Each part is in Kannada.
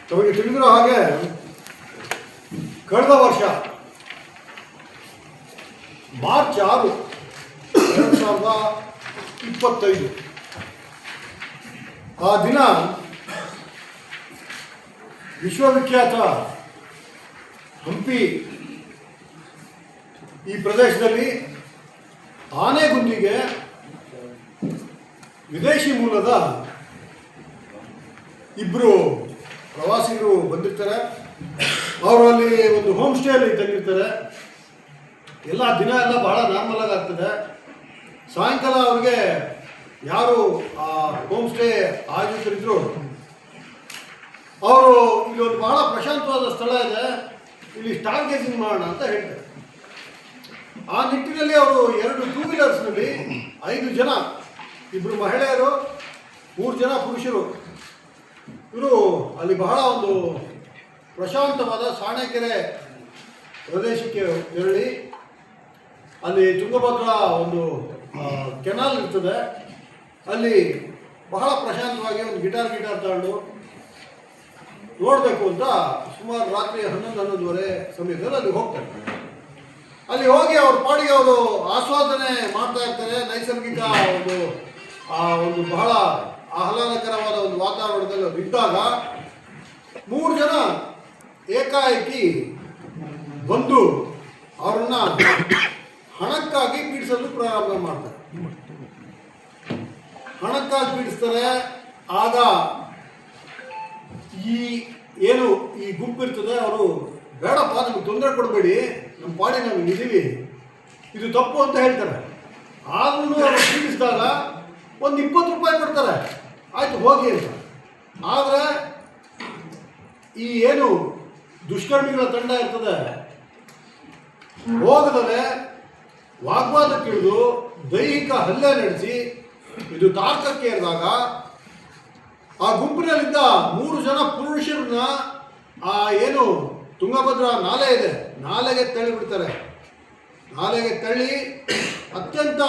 ತಮಗೆ ತಿಳಿದಿರೋ ಹಾಗೆ ಕಳೆದ ವರ್ಷ ಮಾರ್ಚ್ 6, 2025 ಆ ದಿನ ವಿಶ್ವವಿಖ್ಯಾತ ಹಂಪಿ ಈ ಪ್ರದೇಶದಲ್ಲಿ ಆನೆಗುಂದಿಗೆ ವಿದೇಶಿ ಮೂಲದ ಇಬ್ಬರು ಪ್ರವಾಸಿಗರು ಬಂದಿರ್ತಾರೆ. ಅವರು ಅಲ್ಲಿ ಒಂದು ಹೋಮ್ ಸ್ಟೇಯಲ್ಲಿ ತಂಗಿರ್ತಾರೆ. ಎಲ್ಲ ದಿನ ಎಲ್ಲ ಬಹಳ ನಾರ್ಮಲ್ ಆಗಿ ಆಗ್ತದೆ. ಸಾಯಂಕಾಲ ಅವ್ರಿಗೆ ಯಾರು ಆ ಹೋಮ್ ಸ್ಟೇ ಆಯೋಜಕರಿದ್ರು ಅವರು ಇಲ್ಲಿ ಒಂದು ಬಹಳ ಪ್ರಶಾಂತವಾದ ಸ್ಥಳ ಇದೆ, ಇಲ್ಲಿ ಸ್ಟಾರ್ ಗೇಜಿಂಗ್ ಮಾಡೋಣ ಅಂತ ಹೇಳ್ತಾರೆ. ಆ ನಿಟ್ಟಿನಲ್ಲಿ ಅವರು 2 ಟೂ ವೀಲರ್ಸ್ನಲ್ಲಿ 5 ಜನ, 2 ಮಹಿಳೆಯರು, 3 ಜನ ಪುರುಷರು, ಇವರು ಅಲ್ಲಿ ಬಹಳ ಒಂದು ಪ್ರಶಾಂತವಾದ ಸಾಣೆಕೆರೆ ಪ್ರದೇಶಕ್ಕೆ ತೆರಳಿ ಅಲ್ಲಿ ತುಂಗಭದ್ರಾ ಒಂದು ಕೆನಾಲ್ ಇರ್ತದೆ, ಅಲ್ಲಿ ಬಹಳ ಪ್ರಶಾಂತವಾಗಿ ಒಂದು ಗಿಟಾರ್ ತಗೊಂಡು ನೋಡಬೇಕು ಅಂತ ಸುಮಾರು ರಾತ್ರಿ 11-11:30 ಸಮಯದಲ್ಲಿ ಅಲ್ಲಿ ಹೋಗ್ತಾರೆ. ಅಲ್ಲಿ ಹೋಗಿ ಅವ್ರ ಪಾಡಿಗೆ ಅವರು ಆಸ್ವಾದನೆ ಮಾಡ್ತಾ ಇರ್ತಾರೆ. ನೈಸರ್ಗಿಕ ಒಂದು ಬಹಳ ಆಹ್ಲಾದಕರವಾದ ಒಂದು ವಾತಾವರಣದಲ್ಲಿ ಅವರು ಇದ್ದಾಗ 3 ಜನ ಏಕಾಏಕಿ ಬಂದು ಅವರನ್ನ ಹಣಕ್ಕಾಗಿ ಪೀಡಿಸಲು ಪ್ರಾರಂಭ ಮಾಡ್ತಾರೆ. ಹಣಕ್ಕಾಗಿ ಪೀಡಿಸ್ತಾರೆ. ಆಗ ಈ ಗುಂಪು ಇರ್ತದೆ, ಅವರು ಬೇಡಪ್ಪ ನಮಗೆ ತೊಂದರೆ ಕೊಡಬೇಡಿ, ನಮ್ಮ ಪಾಡಿ ನಾವು ಇದ್ದೀವಿ, ಇದು ತಪ್ಪು ಅಂತ ಹೇಳ್ತಾರೆ. ಆದ್ರೂ ಅವರು ಪೀಡಿಸಿದಾಗ ಒಂದು 20 ರೂಪಾಯಿ ಕೊಡ್ತಾರೆ, ಆಯ್ತು ಹೋಗಿ ಅಂತ. ಆದರೆ ಈ ದುಷ್ಕರ್ಮಿಗಳ ತಂಡ ಇರ್ತದೆ, ಹೋಗದಲ್ಲೇ ವಾಗ್ವಾದಕ್ಕಿಳಿದು ದೈಹಿಕ ಹಲ್ಲೆ ನಡೆಸಿ ಇದು ತಾರ್ಕಕ್ಕೆ ಏರಿದಾಗ ಆ ಗುಂಪಿನಲ್ಲಿದ್ದ 3 ಜನ ಪುರುಷರನ್ನ ಆ ತುಂಗಭದ್ರಾ ನಾಲೆ ಇದೆ, ನಾಲೆಗೆ ತಳ್ಳಿಬಿಡ್ತಾರೆ. ನಾಲೆಗೆ ತಳ್ಳಿ ಅತ್ಯಂತ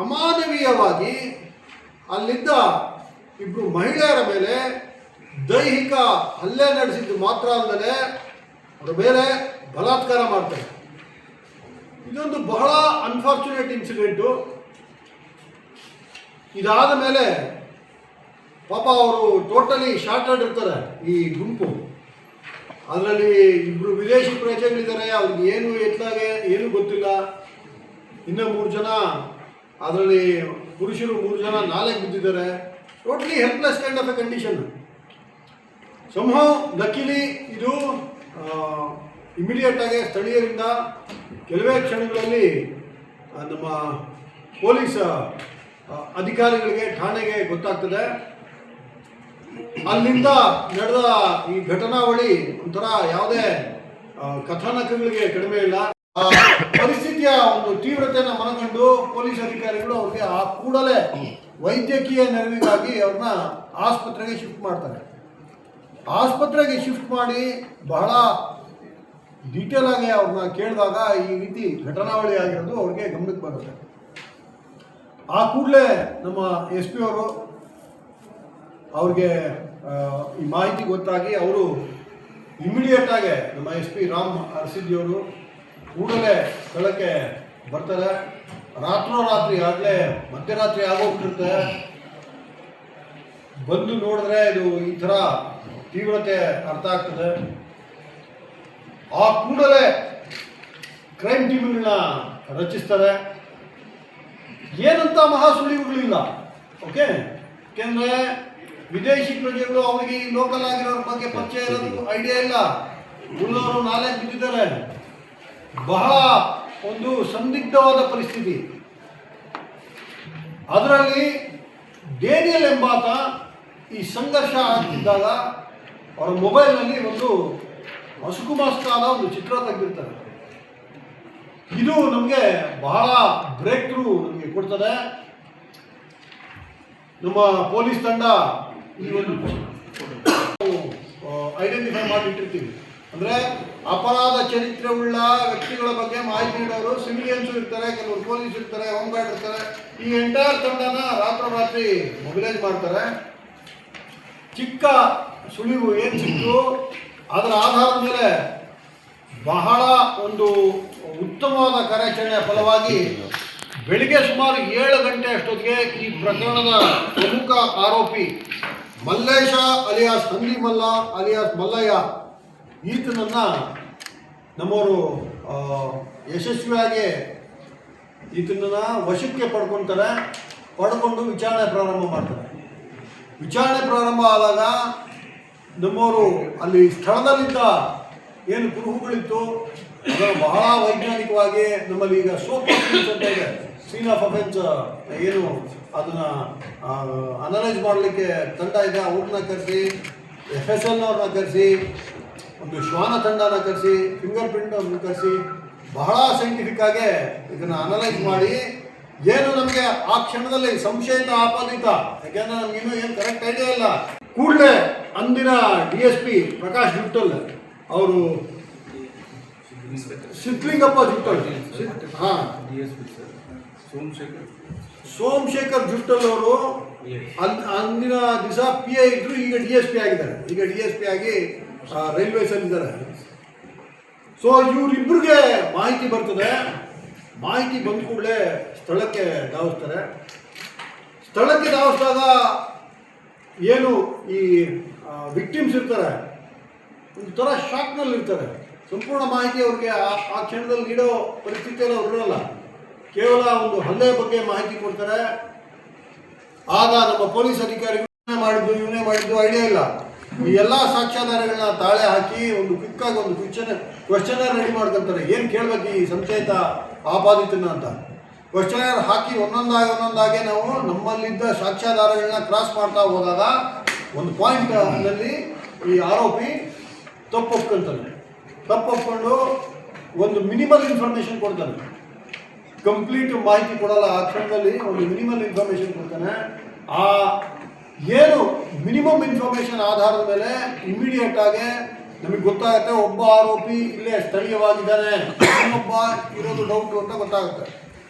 ಅಮಾನವೀಯವಾಗಿ ಅಲ್ಲಿದ್ದ 2 ಮಹಿಳೆಯರ ಮೇಲೆ ದೈಹಿಕ ಹಲ್ಲೆ ನಡೆಸಿದ್ದು ಮಾತ್ರ ಅಲ್ಲದೆ ಅವರ ಮೇಲೆ ಬಲಾತ್ಕಾರ ಮಾಡ್ತಾರೆ. ಇದೊಂದು ಬಹಳ ಅನ್ಫಾರ್ಚುನೇಟ್ ಇನ್ಸಿಡೆಂಟು. ಇದಾದ ಮೇಲೆ ಪಾಪ ಅವರು ಟೋಟಲಿ ಶಾರ್ಟೆಡ್ ಇರ್ತಾರೆ ಈ ಗುಂಪು. ಅದರಲ್ಲಿ 2 ವಿದೇಶಿ ಪ್ರಜೆಗಳಿದ್ದಾರೆ, ಅವ್ರಿಗೆ ಏನು ಗೊತ್ತಿಲ್ಲ. ಇನ್ನೂ 3 ಜನ, ಅದರಲ್ಲಿ ಪುರುಷರು 3 ಜನ ನಾಲೆಗೆ ಬಿದ್ದಿದ್ದಾರೆ. Totally helpless kind of a condition. Somehow luckily ಇದು ಇಮಿಡಿಯೇಟ್ ಆಗಿ ಸ್ಥಳೀಯರಿಂದ ಕೆಲವೇ ಕ್ಷಣಗಳಲ್ಲಿ ನಮ್ಮ ಪೊಲೀಸ್ ಅಧಿಕಾರಿಗಳಿಗೆ, ಠಾಣೆಗೆ ಗೊತ್ತಾಗ್ತದೆ. ಅಲ್ಲಿಂದ ನಡೆದ ಈ ಘಟನಾವಳಿ ಒಂಥರ ಯಾವುದೇ ಕಥಾನಕಗಳಿಗೆ ಕಡಿಮೆ ಇಲ್ಲ. ಆ ಪರಿಸ್ಥಿತಿಯ ಒಂದು ತೀವ್ರತೆಯನ್ನು ಮನಗಂಡು ಪೊಲೀಸ್ ಅಧಿಕಾರಿಗಳು ಅವ್ರಿಗೆ ಆ ಕೂಡಲೇ ವೈದ್ಯಕೀಯ ನೆರವಿಗಾಗಿ ಅವ್ರನ್ನ ಆಸ್ಪತ್ರೆಗೆ ಶಿಫ್ಟ್ ಮಾಡ್ತಾರೆ. ಆಸ್ಪತ್ರೆಗೆ ಶಿಫ್ಟ್ ಮಾಡಿ ಬಹಳ ಡೀಟೇಲ್ ಆಗಿ ಅವ್ರನ್ನ ಕೇಳಿದಾಗ ಈ ರೀತಿ ಘಟನಾವಳಿ ಆಗಿರೋದು ಅವ್ರಿಗೆ ಗಮನಕ್ಕೆ ಬರುತ್ತೆ. ಆ ಕೂಡಲೇ ನಮ್ಮ SP ಅವರು ಅವ್ರಿಗೆ ಈ ಮಾಹಿತಿ ಗೊತ್ತಾಗಿ ಅವರು ಇಮಿಡಿಯೇಟ್ ಆಗಿ ನಮ್ಮ SP ರಾಮ್ ಅರಸಿದ್ದಿಯವರು ಕೂಡಲೇ ಸ್ಥಳಕ್ಕೆ ಬರ್ತಾರೆ. ರಾತ್ರೋರಾತ್ರಿ ಆಗಲೇ ಮಧ್ಯರಾತ್ರಿ ಆಗೋಗ್ಬಿಟ್ಟಿರುತ್ತೆ. ಬಂದು ನೋಡಿದ್ರೆ ಇದು ಈ ಥರ ತೀವ್ರತೆ ಅರ್ಥ ಆಗ್ತದೆ. ಆ ಕೂಡಲೇ ಕ್ರೈಮ್ ಟೀಮ್ಗಳನ್ನ ರಚಿಸ್ತಾರೆ. ಏನಂತ ಮಹಾಸುಳಿವುಗಳಿಲ್ಲ. ಓಕೆ, ಯಾಕೆಂದರೆ ವಿದೇಶಿ ಪ್ರಜೆಗಳು ಅವರಿಗೆ ಲೋಕಲ್ ಆಗಿರೋರ ಬಗ್ಗೆ ಪರಿಚಯ ಇರೋದು ಐಡಿಯಾ ಇಲ್ಲ. ಉಳಿದವರು ನಾಲೆಗೆ ಬಿದ್ದಿದ್ದಾರೆ. ಬಹಳ ಒಂದು ಸಂದಿಗ್ಧವಾದ ಪರಿಸ್ಥಿತಿ. ಅದರಲ್ಲಿ ಡೇನಿಯಲ್ ಎಂಬಾತ ಈ ಸಂಘರ್ಷ ಆಗ್ತಿದ್ದಾಗ ಅವರ ಮೊಬೈಲ್ನಲ್ಲಿ ಒಂದು ಮಸುಕುಮಾಸ್ಕಾದ ಒಂದು ಚಿತ್ರ ತೆಗೆದಿರ್ತಾರೆ. ಇದು ನಮಗೆ ಬಹಳ ಬ್ರೇಕ್ ಥ್ರೂ ನಮಗೆ ಕೊಡ್ತದೆ. ನಮ್ಮ ಪೊಲೀಸ್ ತಂಡ ಈ ಒಂದು ಐಡೆಂಟಿಫೈ ಮಾಡಿಟ್ಟಿರ್ತೀವಿ. ಅಂದರೆ ಅಪರಾಧ ಚರಿತ್ರೆ ಉಳ್ಳ ವ್ಯಕ್ತಿಗಳ ಬಗ್ಗೆ ಮಾಹಿತಿ ನೀಡೋರು ಸಿವಿಲಿಯನ್ಸು ಇರ್ತಾರೆ, ಕೆಲವರು ಪೊಲೀಸ್ ಇರ್ತಾರೆ, ಹೋಮ್ ಗಾರ್ಡ್ ಇರ್ತಾರೆ. ಈ ಎಂಟೈರ್ ತಂಡನ ರಾತ್ರೋರಾತ್ರಿ ಮೊಬಿಲೈಸ್ ಮಾಡ್ತಾರೆ. ಚಿಕ್ಕ ಸುಳಿವು ಏನು ಸಿಕ್ತು ಅದರ ಆಧಾರದ ಮೇಲೆ ಬಹಳ ಒಂದು ಉತ್ತಮವಾದ ಕಾರ್ಯಾಚರಣೆಯ ಫಲವಾಗಿ ಬೆಳಿಗ್ಗೆ ಸುಮಾರು 7 ಗಂಟೆ ಅಷ್ಟೊತ್ತಿಗೆ ಈ ಪ್ರಕರಣದ ಪ್ರಮುಖ ಆರೋಪಿ ಮಲ್ಲೇಶ ಅಲಿಯಾಸ್ ಹಂದಿ ಮಲ್ಲ ಅಲಿಯಾಸ್ ಮಲ್ಲಯ್ಯ ಈತನನ್ನು ನಮ್ಮವರು ಯಶಸ್ವಿಯಾಗಿ ಈತನನ್ನು ವಶಕ್ಕೆ ಪಡ್ಕೊಂಡು ವಿಚಾರಣೆ ಪ್ರಾರಂಭ ಮಾಡ್ತಾರೆ. ವಿಚಾರಣೆ ಪ್ರಾರಂಭ ಆದಾಗ ನಮ್ಮವರು ಅಲ್ಲಿ ಸ್ಥಳದಲ್ಲಿದ್ದ ಏನು ಕುರುಹುಗಳಿತ್ತು ಅದನ್ನು ಬಹಳ ವೈಜ್ಞಾನಿಕವಾಗಿ ನಮ್ಮಲ್ಲಿ ಈಗ ಸೋಪ್ ಅಂತ ಇದೆ, ಸೀನ್ ಆಫ್ ಅಫೆನ್ಸ್ ಏನು ಅದನ್ನು ಅನಲೈಸ್ ಮಾಡಲಿಕ್ಕೆ ತಂಡ ಇದೆ, ಅವ್ರನ್ನ ಕರೆಸಿ FSL ಅವ್ರನ್ನ ಕರೆಸಿ ಒಂದು ಶ್ವಾನ ತಂಡನ ಕರೆಸಿ ಫಿಂಗರ್ ಪ್ರಿಂಟ್ ಅವ್ರನ್ನ ಕರೆಸಿ ಬಹಳ ಸೈಂಟಿಫಿಕ್ ಆಗಿ ಇದನ್ನು ಅನಲೈಸ್ ಮಾಡಿ ಏನು ನಮಗೆ ಆ ಕ್ಷಣದಲ್ಲಿ ಸಂಶಯಿತ ಆಪಾದಿತ, ಯಾಕೆಂದ್ರೆ ನಮಗಿನ್ನೂ ಏನು ಕರೆಕ್ಟ್ ಐಡಿಯಾ ಇಲ್ಲ. ಕೂಡಲೇ ಅಂದಿನ DSP ಪ್ರಕಾಶ್ ಜುಟ್ಟಲ್ ಅವರು ಸಿದ್ಲಿಂಗಪ್ಪ ಜುಟ್ಟಲ್ ಸೋಮಶೇಖರ್ ಜುಟ್ಟಲ್ ಅವರು ಅಂದಿನ ದಿವಸ PI ಇದ್ರು, ಈಗ DSP ಆಗಿದ್ದಾರೆ. ಈಗ DSP ಆಗಿ ರೈಲ್ವೇಸಲ್ಲಿ ಇದ್ದಾರೆ. ಸೊ ಇವರಿಬ್ಬರಿಗೆ ಮಾಹಿತಿ ಬರ್ತದೆ. ಮಾಹಿತಿ ಬಂದ ಕೂಡಲೇ ಸ್ಥಳಕ್ಕೆ ಧಾವಿಸ್ತಾರೆ. ಸ್ಥಳಕ್ಕೆ ಧಾವಿಸಿದಾಗ ಏನು ಈ ವಿಕ್ಟಿಮ್ಸ್ ಇರ್ತಾರೆ ಒಂದು ಥರ ಶಾಕ್ನಲ್ಲಿ ಇರ್ತಾರೆ. ಸಂಪೂರ್ಣ ಮಾಹಿತಿ ಅವ್ರಿಗೆ ಆ ಕ್ಷಣದಲ್ಲಿ ನೀಡೋ ಪರಿಸ್ಥಿತಿಯಲ್ಲಿ ಅವ್ರು ಇರೋಲ್ಲ. ಕೇವಲ ಒಂದು ಹಲ್ಲೆ ಬಗ್ಗೆ ಮಾಹಿತಿ ಕೊಡ್ತಾರೆ. ಆಗ ನಮ್ಮ ಪೊಲೀಸ್ ಅಧಿಕಾರಿಗಳು ಇವನೇ ಮಾಡಿದ್ದು ಐಡಿಯಾ ಇಲ್ಲ. ಈ ಎಲ್ಲ ಸಾಕ್ಷ್ಯಾಧಾರಗಳನ್ನ ತಾಳೆ ಹಾಕಿ ಒಂದು ಕ್ವಿಕ್ಕಾಗಿ ಒಂದು ಕ್ವಶನರ್ ರೆಡಿ ಮಾಡ್ಕೊಳ್ತಾರೆ. ಏನು ಕೇಳಬೇಕು ಈ ಸಂಶಯಿತ ಆಪಾದಿತನ ಅಂತ ಕ್ವಶನರ್ ಹಾಕಿ ಒಂದೊಂದಾಗಿ ನಾವು ನಮ್ಮಲ್ಲಿದ್ದ ಸಾಕ್ಷ್ಯಾಧಾರಗಳನ್ನ ಕ್ರಾಸ್ ಮಾಡ್ತಾ ಹೋದಾಗ ಒಂದು ಪಾಯಿಂಟ್ನಲ್ಲಿ ಈ ಆರೋಪಿ ತಪ್ಪು ಒಪ್ಕೊಂಡು ಒಂದು ಮಿನಿಮಲ್ ಇನ್ಫಾರ್ಮೇಷನ್ ಕೊಡ್ತಾನೆ. ಕಂಪ್ಲೀಟ್ ಮಾಹಿತಿ ಕೊಡಲ್ಲ. ಆ ಕ್ಷಣದಲ್ಲಿ ಒಂದು ಮಿನಿಮಲ್ ಇನ್ಫಾರ್ಮೇಷನ್ ಕೊಡ್ತಾನೆ. ಆ ಏನು ಮಿನಿಮಮ್ ಇನ್ಫಾರ್ಮೇಷನ್ ಆಧಾರದ ಮೇಲೆ ಇಮಿಡಿಯೇಟ್ ಆಗಿ ನಮಗೆ ಗೊತ್ತಾಗುತ್ತೆ ಒಬ್ಬ ಆರೋಪಿ ಇಲ್ಲೇ ಸ್ಥಳೀಯವಾಗಿದ್ದಾನೆ, ಇನ್ನೊಬ್ಬ ಇರೋದು ಡೌಟ್ ಅಂತ ಗೊತ್ತಾಗುತ್ತೆ.